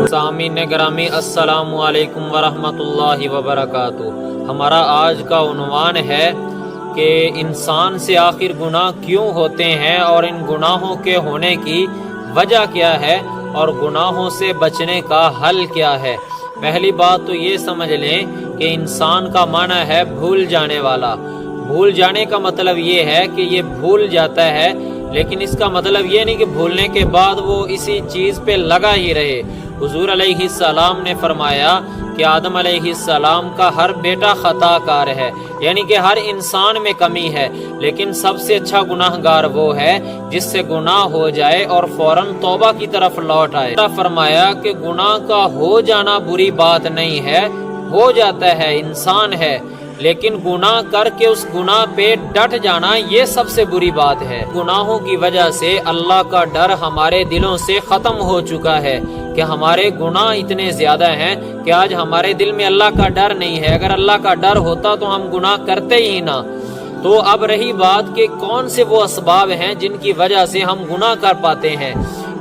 سامعین گرامی، السلام علیکم ورحمۃ اللہ وبرکاتہ۔ ہمارا آج کا عنوان ہے کہ انسان سے آخر گناہ کیوں ہوتے ہیں اور ان گناہوں کے ہونے کی وجہ کیا ہے اور گناہوں سے بچنے کا حل کیا ہے۔ پہلی بات تو یہ سمجھ لیں کہ انسان کا معنی ہے بھول جانے والا۔ بھول جانے کا مطلب یہ ہے کہ یہ بھول جاتا ہے، لیکن اس کا مطلب یہ نہیں کہ بھولنے کے بعد وہ اسی چیز پہ لگا ہی رہے۔ حضور علیہ السلام نے فرمایا کہ آدم علیہ السلام کا ہر بیٹا خطا کار ہے، یعنی کہ ہر انسان میں کمی ہے، لیکن سب سے اچھا گناہ گار وہ ہے جس سے گناہ ہو جائے اور فوراً توبہ کی طرف لوٹ آئے۔ فرمایا کہ گناہ کا ہو جانا بری بات نہیں ہے، ہو جاتا ہے، انسان ہے، لیکن گناہ کر کے اس گناہ پہ ڈٹ جانا یہ سب سے بری بات ہے۔ گناہوں کی وجہ سے اللہ کا ڈر ہمارے دلوں سے ختم ہو چکا ہے کہ ہمارے گناہ اتنے زیادہ ہیں کہ آج ہمارے دل میں اللہ کا ڈر نہیں ہے۔ اگر اللہ کا ڈر ہوتا تو ہم گناہ کرتے ہی نہ۔ تو اب رہی بات کہ کون سے وہ اسباب ہیں جن کی وجہ سے ہم گناہ کر پاتے ہیں۔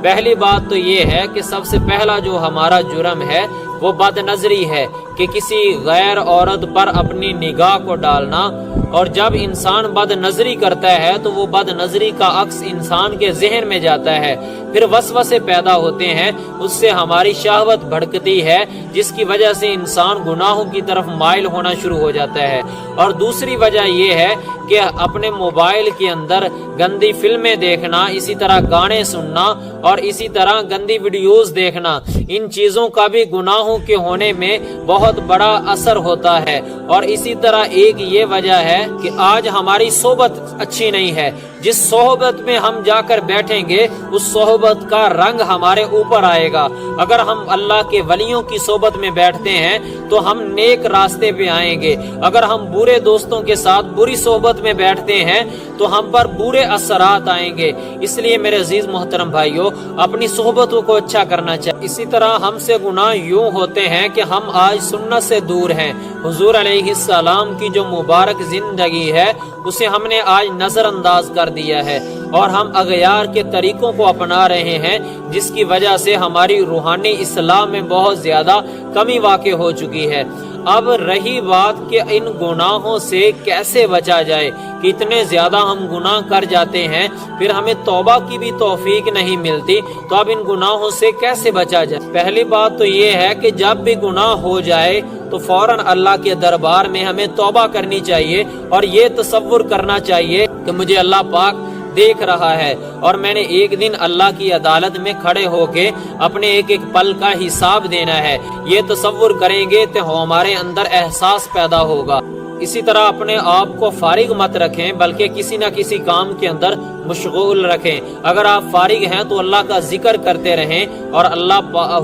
پہلی بات تو یہ ہے کہ سب سے پہلا جو ہمارا جرم ہے وہ بد نظری ہے، کہ کسی غیر عورت پر اپنی نگاہ کو ڈالنا۔ اور جب انسان بد نظری کرتا ہے تو وہ بد نظری کا عکس انسان کے ذہن میں جاتا ہے، پھر وسوسے پیدا ہوتے ہیں، اس سے ہماری شہوت بھڑکتی ہے، جس کی وجہ سے انسان گناہوں کی طرف مائل ہونا شروع ہو جاتا ہے۔ اور دوسری وجہ یہ ہے کہ اپنے موبائل کے اندر گندی فلمیں دیکھنا، اسی طرح گانے سننا اور اسی طرح گندی ویڈیوز دیکھنا، ان چیزوں کا بھی گناہوں کے ہونے میں بہت بڑا اثر ہوتا ہے۔ اور اسی طرح ایک یہ وجہ ہے کہ آج ہماری صحبت اچھی نہیں ہے۔ جس صحبت میں ہم جا کر بیٹھیں گے اس صحبت کا رنگ ہمارے اوپر آئے گا۔ اگر ہم اللہ کے ولیوں کی صحبت میں بیٹھتے ہیں تو ہم نیک راستے پہ آئیں گے۔ اگر ہم برے دوستوں کے ساتھ بری صحبت میں بیٹھتے ہیں تو ہم پر برے اثرات آئیں گے۔ اس لیے میرے عزیز محترم بھائیوں، اپنی صحبتوں کو اچھا کرنا چاہیے۔ اسی طرح ہم سے گناہ یوں ہوتے ہیں کہ ہم آج سنت سے دور ہیں۔ حضور علیہ السلام کی جو مبارک زندگی ہے اسے ہم نے آج نظر انداز کر دیا ہے، اور ہم اغیار کے طریقوں کو اپنا رہے ہیں، جس کی وجہ سے ہماری روحانی اصلاح میں بہت زیادہ کمی واقع ہو چکی ہے۔ اب رہی بات کہ ان گناہوں سے کیسے بچا جائے، کہ اتنے زیادہ ہم گناہ کر جاتے ہیں پھر ہمیں توبہ کی بھی توفیق نہیں ملتی، تو اب ان گناہوں سے کیسے بچا جائے؟ پہلی بات تو یہ ہے کہ جب بھی گناہ ہو جائے تو فوراً اللہ کے دربار میں ہمیں توبہ کرنی چاہیے، اور یہ تصور کرنا چاہیے کہ مجھے اللہ پاک دیکھ رہا ہے اور میں نے ایک دن اللہ کی عدالت میں کھڑے ہو کے اپنے ایک ایک پل کا حساب دینا ہے۔ یہ تصور کریں گے تو ہمارے اندر احساس پیدا ہوگا۔ اسی طرح اپنے آپ کو فارغ مت رکھیں، بلکہ کسی نہ کسی کام کے اندر مشغول رکھیں۔ اگر آپ فارغ ہیں تو اللہ کا ذکر کرتے رہیں اور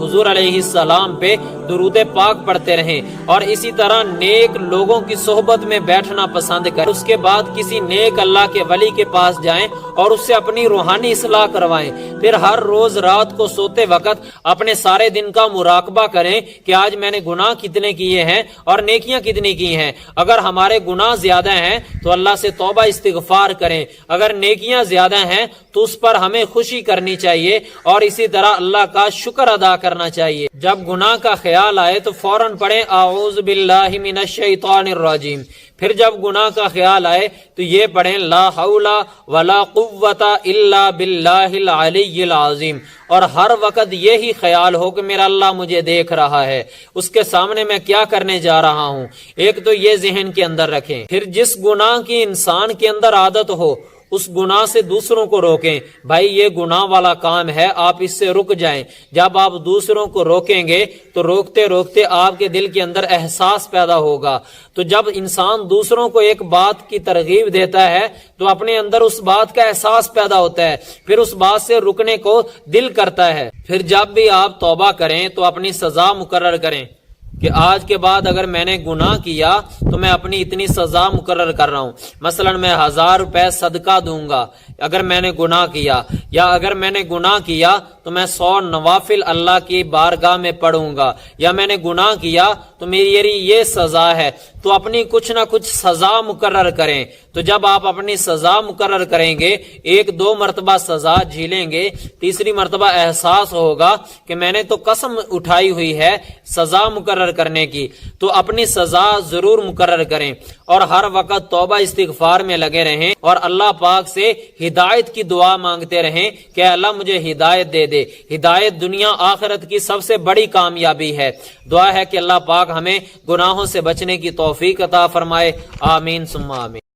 حضور علیہ السلام پہ درود پاک پڑھتے رہیں، اور اسی طرح نیک لوگوں کی صحبت میں بیٹھنا پسند کریں۔ اس کے بعد کسی نیک اللہ کے ولی کے پاس جائیں اور اس سے اپنی روحانی اصلاح کروائیں۔ پھر ہر روز رات کو سوتے وقت اپنے سارے دن کا مراقبہ کریں کہ آج میں نے گناہ کتنے کیے ہیں اور نیکیاں کتنی کی ہیں۔ اگر ہمارے گناہ زیادہ ہیں تو اللہ سے توبہ استغفار کریں، اگر نیکیاں زیادہ ہیں تو اس پر ہمیں خوشی کرنی چاہیے، اور اسی طرح اللہ کا شکر ادا کرنا چاہیے۔ جب گناہ کا خیال آئے تو فوراً پڑھیں اعوذ باللہ من الشیطان الرجیم۔ پھر جب گناہ کا خیال آئے تو یہ پڑھیں لا حول ولا قوت الا باللہ العلی العظیم، اور ہر وقت یہی خیال ہو کہ میرا اللہ مجھے دیکھ رہا ہے، اس کے سامنے میں کیا کرنے جا رہا ہوں۔ ایک تو یہ ذہن کے اندر رکھیں۔ پھر جس گناہ کی انسان کے اندر عادت ہو اس گناہ سے دوسروں کو روکیں۔ بھائی یہ گناہ والا کام ہے، آپ اس سے رک جائیں۔ جب آپ دوسروں کو روکیں گے تو روکتے روکتے آپ کے دل کے اندر احساس پیدا ہوگا۔ تو جب انسان دوسروں کو ایک بات کی ترغیب دیتا ہے تو اپنے اندر اس بات کا احساس پیدا ہوتا ہے، پھر اس بات سے رکنے کو دل کرتا ہے۔ پھر جب بھی آپ توبہ کریں تو اپنی سزا مقرر کریں کہ آج کے بعد اگر میں نے گناہ کیا تو میں اپنی اتنی سزا مقرر کر رہا ہوں۔ مثلا میں 1000 روپے صدقہ دوں گا اگر میں نے گناہ کیا، یا اگر میں نے گناہ کیا تو میں 100 نوافل اللہ کی بارگاہ میں پڑھوں گا، یا میں نے گناہ کیا تو میری یہ سزا ہے۔ تو اپنی کچھ نہ کچھ سزا مقرر کریں. تو جب آپ اپنی سزا مقرر کریں گے، 1-2 مرتبہ سزا جھیلیں گے، تیسری مرتبہ احساس ہوگا کہ میں نے تو قسم اٹھائی ہوئی ہے سزا مقرر کرنے کی، تو اپنی سزا ضرور مقرر کریں اور ہر وقت توبہ استغفار میں لگے رہیں اور اللہ پاک سے ہدایت کی دعا مانگتے رہیں کہ اللہ مجھے ہدایت دے دے. ہدایت دنیا آخرت کی سب سے بڑی کامیابی ہے. دعا ہے کہ اللہ پاک ہمیں گناہوں سے بچنے کی توفیق عطا فرمائے. آمین ثم آمین.